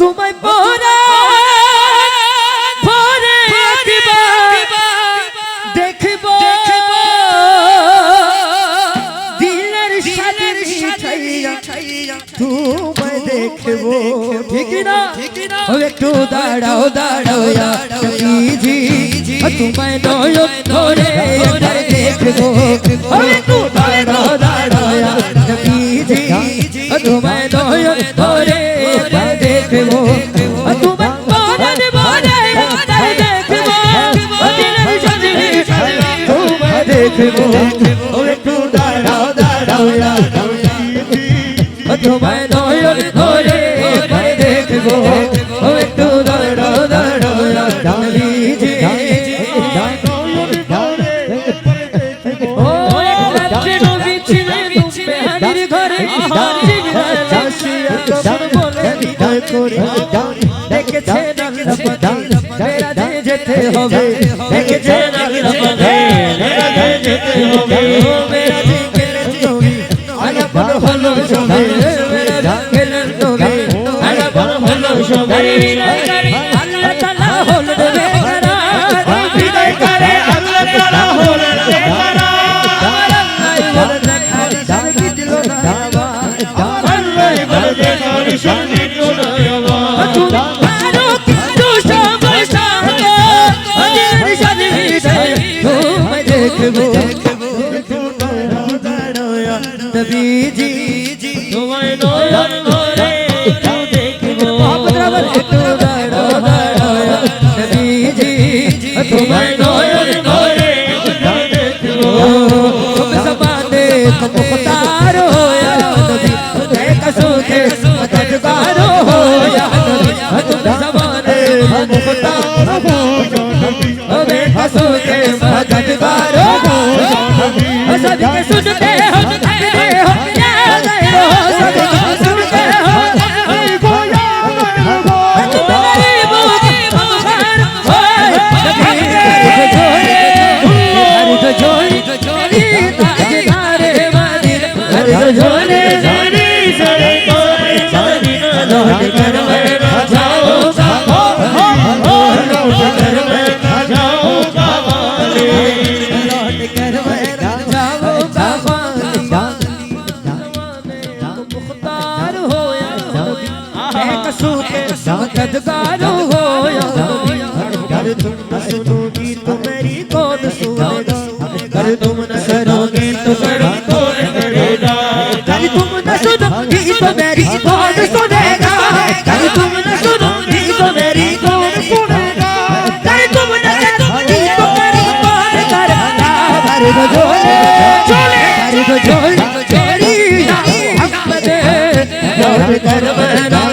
তোমায় পরে পরে দেখব দিলের সাথে মিঠাইয়া তোমায় দেখব ঠিক না একটু দাঁড়াও দাঁড়াও জি তোমায় নয়ন ধরে দেখব একটু দাঁড়াও দাঁড়াও জি তোমায় নয়ন ধরে দেখব তোমায় মরণ মরে দেখব দিলের সাথে তোমায় দেখব একটু দাঁড়াও দাঁড়াও তোমায় নয়ন ধরে দেখব একটু দাঁড়াও দাঁড়াও জি দেখেছে যেতে হবে দেখেছে যেতে হবে হলো সবে আল্লাহ তাআলা হলো नबीजी तुम्हारे नयन धरे देखबो একটু দাঁড়াও দাঁড়াও নবীজি তোমায় নয়ন ধরে দেখবো तुम ज़माने को मुख्तार हो या नबी देखो के मददगार हो या नबी तुम ज़माने को मुख्तार हो देखो के मददगार हो सभी के सुनते हो मददगार हो या अगर तुम न सुनोगी तो मेरी कौन सुनेगा अगर तुम न करोगी तो मेरी कौन करेगा अगर तुम न सुनोगी तो मेरी कौन सुनेगा अगर तुम न सुनोगी तो मेरी कौन सुनेगा अगर तुम न करोगी तो मेरी कौन करेगा अरे तो झोले अरे तो झोले तेरी मोहब्बत याद कर मेरा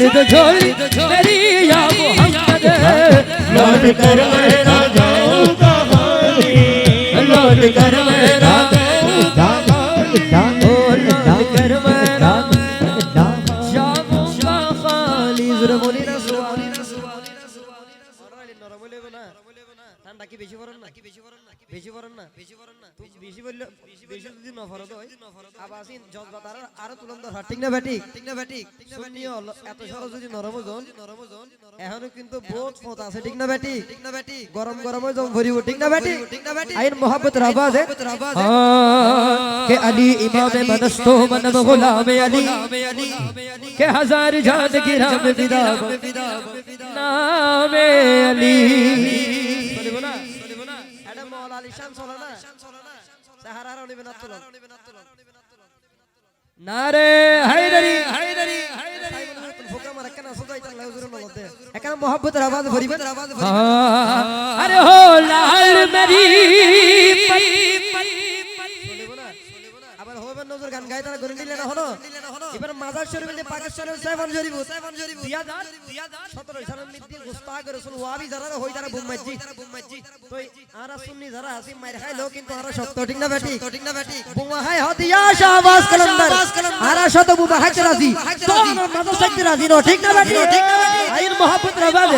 तो झोली मेरी या मोहम्मद लौट कर मेरा जाऊंगा खाली लौट कर मेरा जाऊंगा लौट कर मेरा जाऊंगा खाली जरा बोली ना ঠান্ডা কি বেশি পড়েন না বেশি পড়েন না বেশি বললে বেশি যদি না ফরদ হয় আবাসিন জজবাতার আরো তুলন্দর হয় ঠিক না বেটি শুনিও এত সহজ যদি নরমজন এখনো কিন্তু বহুত পথ আছে ঠিক না বেটি গরম গরমে জম ভরিব ঠিক না বেটি আইন मोहब्बत রাবাজ কে আলী ইমামে মনस्तो মনব গোলাম আলী কে হাজার জান গিরাম বিদা নামে আলী নারে হায়দারি হায়দারি হায়দারি ফোকা মার কেন সদাই তার লাউজুরের মধ্যে এখানে মোহাব্বতের আওয়াজ ভরিবে আরে হো লাল মেরি আবার হবে নজর গান গায় তারা গরি নিলে না হলো এবার মাজার শরীফে যে পাকিস্তানের সাইফান শরীফ দিয়া দান 17 সালের মধ্যে গোস্তাগ রাসূল ওয়াবি যারা হই তারা বুম্মাজি তো আরা সুন্নি যারা আসি মাইর খাইলো কিন্তু আরা সত্য ঠিক না বেটি বুম্মা হাই হদিয়া শাহবাজ কলন্দর আরা শত বুবা হাইতে রাজি তো মাজার সাইতে রাজি নো ঠিক না বেটি আইন মোহাব্বত রাবাজ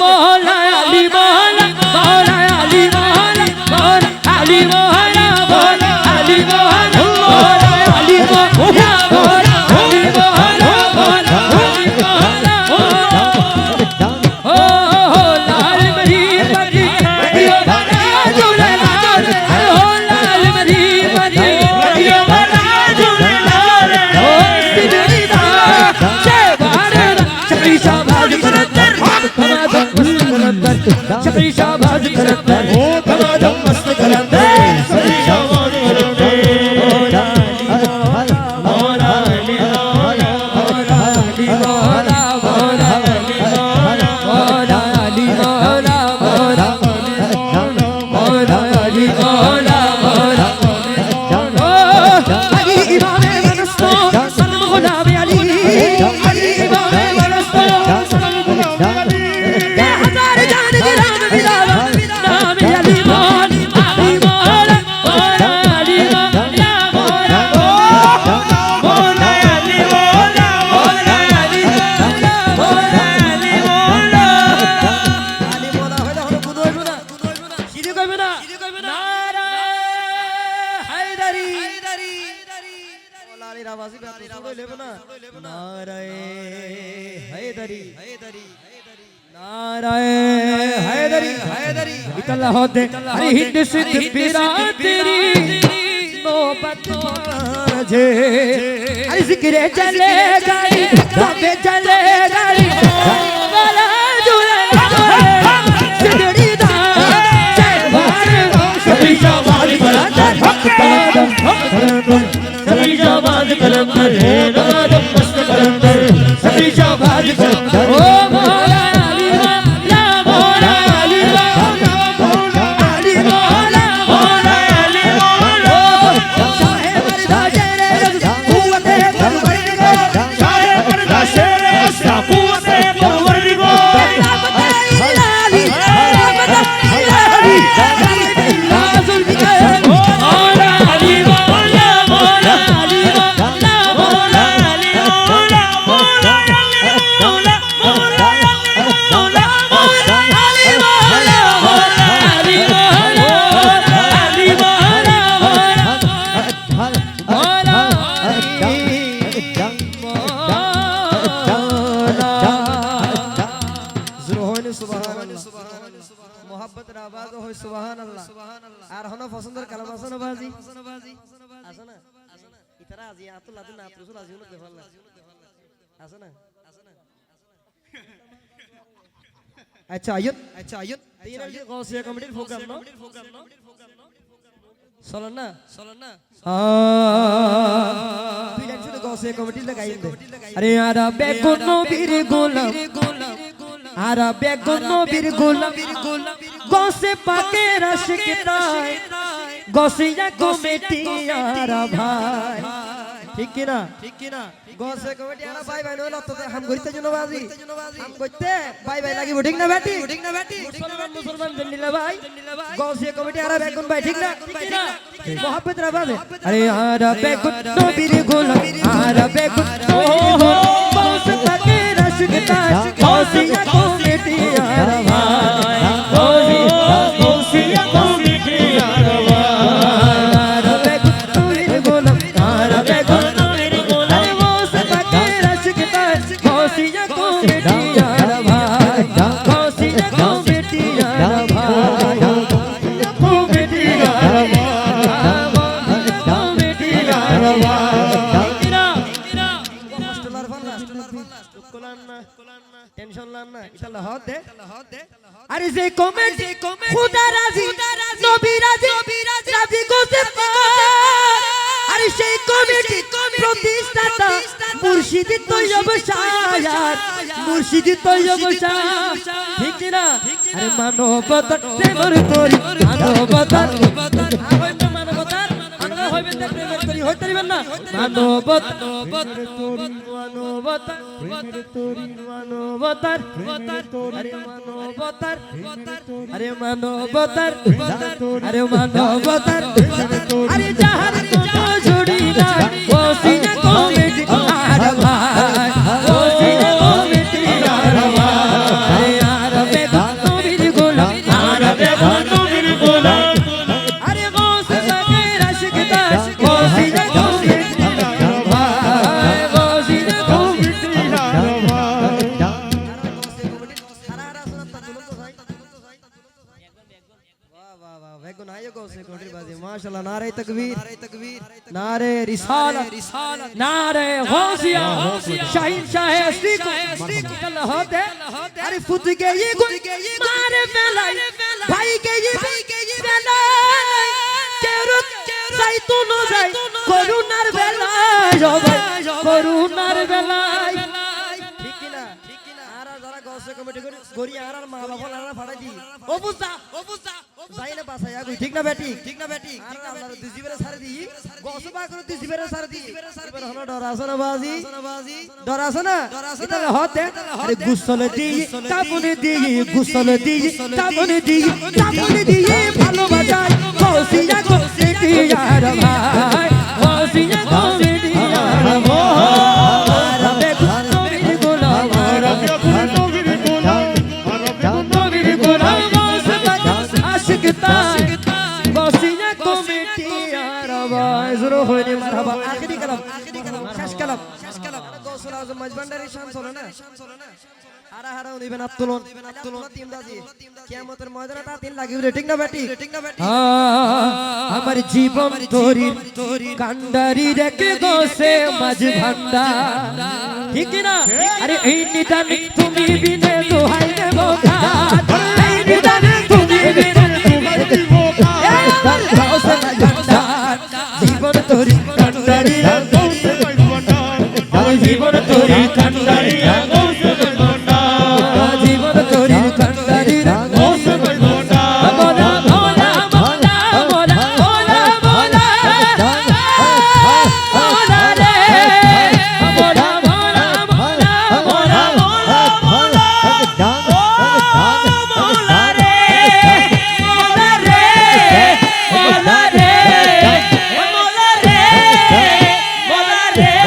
মাওলা আলী মাওলা মাওলা আলী মাওলা মাওলা আলী মাওলা মাওলা আলী মাওলা মাওলা আলী মাওলা মাওলা আলী মাওলা মাওলা আলী মাওলা ও লাল মরি মরি মরিও বানা জুলে লাল ও লাল মরি মরি মরিও বানা জুলে লাল ও সিদরি দা সে বারে শফি শাহবাজ করतर তমাদম মস্ত করतर শফি শাহবাজ করतर ও তমাদম মস্ত করतर শফি শাহবাজ করतर होते अरे हिंद सिद्ध पीरा तेरी नौबत बाजे अरे जिक्रे चले गाड़ी तबे चले गाड़ी वाला जुले सिदड़ी दा शहबाज शफी शाहबाज कलंदर शफी शाहबाज कलंदर है नादम मस्त कलंदर शफी शाहबाज कलंदर ओ मौला अली मौला मौला अली अच्छा आयुत तीन अलजी गौसिया कमिटी प्रोग्राम नो सोलना तू जानছো তো गौसिया कमिटी लगाई दे अरे यारा बेगुनो बीर गोलाम आरा बेगुनो बीर गोलाम गौसे पाके रशिकता गौसिया कमिटी यारा भाई ठीक की ना गौसे कमिटी आरा भाई भाई नो तो हम घुरते जनो बाजी हम করতে ভাই ভাই লাগিব ঠিক না বেটি মুসলমান দিল্লা ভাই গৌসিয়া কমিটি আরা বেগুন ভাই ঠিক না মোহাম্মদ রাবাবে আরে আরা বেগুন নবীর গোলাম আরা বেগুন গৌসে পাকে রশিকতা গৌসিয়া কমিটি আরা ভাই গৌসিয়া কমিটি আরা ভাই আরা বেগুন নবীর গোলাম আরা বেগুন নবীর গোলাম গৌসে পাকে রশিকতা গৌসিয়া কমিটি আরা ভাই গৌসিয়া কমিটি আরা ভাই কমিটি আরা ভাই কমিটি আরা ভাই কিরা মাস্টার ফান্না কোলান না টেনশন লান না ইনশাআল্লাহ হদ দে আরে যে কমিটি খোদা রাজি নবী রাজি রাজি গোসে তৈয়ব শায়ার মুর্শিদ তৈয়ব শাহ ঠিক না আরে মানবতা প্রেমের তরি মানবতার মানবতার আমরা হইবেন না প্রেমের তরি হইতে পারবেন না মানবতা মানবতার মানবতার আরে মানবতার আরে মানবতার আরে মানবতার আরে জাহার কোনো জুড়ি না ওসিনা কমিটি আর ভাই ওসিনা কমিটি আর ভাই আরবে নবীর গোলাম আরবে নবীর গোলাম আরে গোস সাগের আশিক দাস ওসিনা কমিটি আর ভাই ওসিনা কমিটি আর ভাই সারা সুনাত তুলুন তো ভাই वाह वाह वेगुन आयो गो से कोटरी बाजी माशाल्लाह नारे तकबीर नारे रिसालत नारे गौसिया शाहीन शाह असली को कल होते अरे फुट गई गुन मारे बेलाई भाई गई बेलाई केरुक साइतुन जाय করুণার বেলায় জবাই করুণার বেলায় ঠিক না আর যারা গৌসে কমিটি গরি আর মা বাবা নারা ফাড়াই দি ও বুঝা যাইলে বাসায় আগুই ঠিক না বেটি আর আল্লাহর দিজিবেরে সারে দি গৌসে বা করে দিজিবেরে সারে দি এবার হলো ডর আছে না বাজি ডর আছে না এটা হতে আরে গুসলে দি কাবনে দি গুসলে দি কাবনে দি ভালোবাসায় গৌসিয়া গৌসিটি আর ভাই গৌসিয়া গৌসিটি আর ভাই নবীর গোলাম নবীর গোলাম আশিক তাই গৌসিয়া কমিটি আর ভাই জোরে হইনি মারহাবা আখেরি কালাম শেষ কালাম গৌসুল আজম মজবান্ডারি শান চলে না হারা হারা দিবেন আব্দুলন টিম দাজি কিয়ামতের ময়দানে তা দিন লাগিবে ঠিক না বেটি আমার জীবন তোরি কান্ডারি রেখে গোসে মাঝ ভান্ডার ঠিক না আরে এই নিদান তুমি বিনে দোহাই দেব এই নিদান তুমি বিনে দোহাই দেব আমার গোসে মাঝ ভান্ডার জীবন তোরি কান্ডারি গোসে মাঝ ভান্ডার আমার জীবন তোরি কান্ডারি গোসে মাঝ ভান্ডার জীবন তোরি কান্ডারি গোসে মাঝ ভান্ডার মোলা মোলা মোলা মোলা মোলা মোলা মোলা রে মোলা মোলা মোলা মোলা মোলা মোলা মোলা রে মোলা রে মোলা রে মোলা রে মোলা রে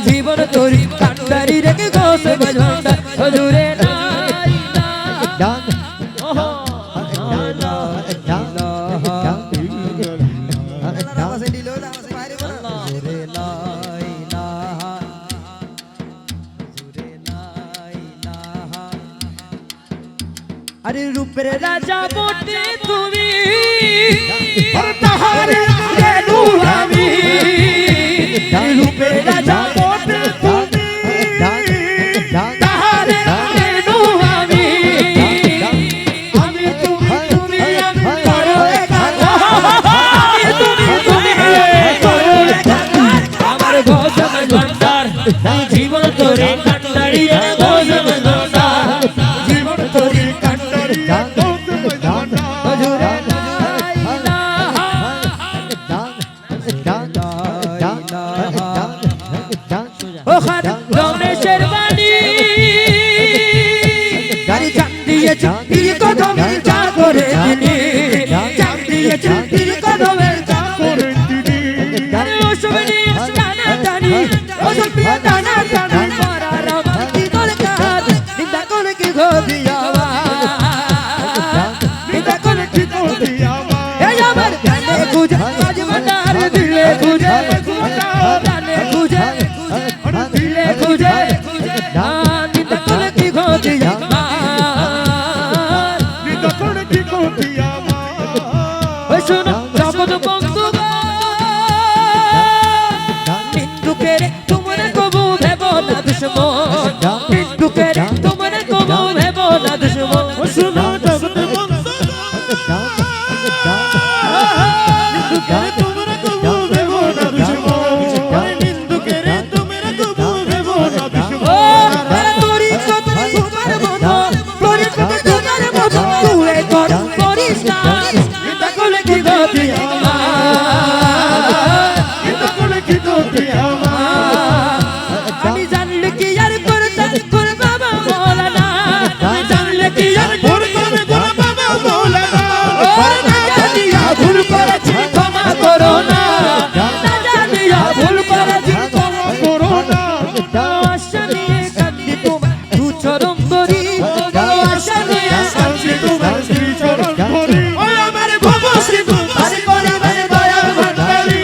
জীবন তোরি কান্ডারি রেখে গোসে ভান্ডার হুজুরে আরে রূপের রাজা বটে তুমি তাহারে গেলু আমি রূপের রাজা বটে তুমি তাহারে গেলু আমি আমি তুমি তুমি আমি করো একাকার আমি তুমি তুমি করো একাকার আমার গোসে ভান্ডার জীবন তোরে কান্ডারি রে গোসে ভান্ডার জীবন তোরে কান্ডারি গোসে ভান্ডার হুজুরে ও খান রমেশের বাণী গাড়ি চান দিয়েছে তিনি কদমে চা করে তিনি চান দিয়েছে তিনি কদমে চা করে তিনি ওসব নিয়ে টানা টানি ওসব নিয়ে টানা বাজ ভান্ডার দিলে খুঁজে জানে খুঁজে দিলে খুঁজে নিন্দা করে কি ক্ষতি আমার শোনো জগৎ বন্ধু নিন্দুকের তোমরা কবু ভেব না দুশ্মন নিন্দুকের তোমরা কবু ভেব না দুশ্মন শোনো জগৎ বন্ধু নিন্দুকের তোমরা কবু ভেব না দুশ্মন নিন্দুকের তোমরা কবু ভেব না দুশ্মন তোরি কত তোমার মতো তোরি কত তোমার মতো তুই কর করিস না নিন্দা করলে কি ক্ষতি আমি জানলে কি আর করতে করে বাবা মৌলানা জানলে কি আর করতে করে বাবা মৌলানা না জানিয়া ভুল করেছি ক্ষমা করো না না জানিয়া ভুল করেছি ক্ষমা করো না আশা নিয়ে কান্দি তোমার দু চরণ ধরি আশা নিয়ে কান্দি তোমার দু চরণ ধরি ও আমার বাবা সিধু পার করে মেরে দয়া ভান্ডারি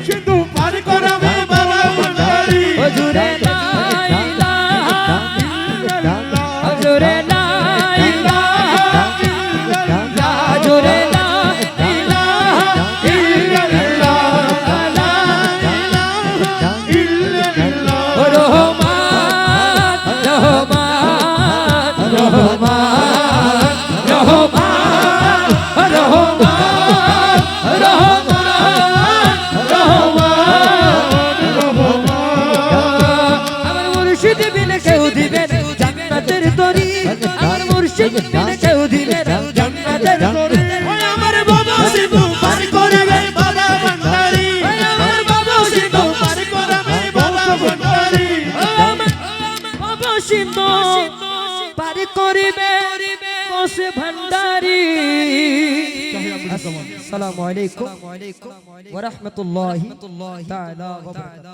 সিধু পার করে মেরে বাবা ভান্ডারি হুজুরে লা ইলাহা ইল্লাল্লাহ হুজুরে লা ইলাহা ইল্লাল্লাহ হুজুরে লা ইলাহা ইল্লাল্লাহ লা ইলাহা ইল্লাল্লাহ রহমান রহমান রহমান রহমান রহমান আমার মুর্শিদ বিনে কেউ দিবে না জান্নাতের তরি আমার মুর্শিদ বিনে কেউ দিবে না জান্নাতের তরি আমার বাবা সিধু পার করবে বাবা ভান্ডারি আমার বাবা সিধু পার করবে বাবা ভান্ডারি আমার বাবা সিধু পার করবে বসে ভান্ডারি আসসালামু আলাইকুম ওয়া রাহমাতুল্লাহি তাআলা ওয়া বারাকাতুহু।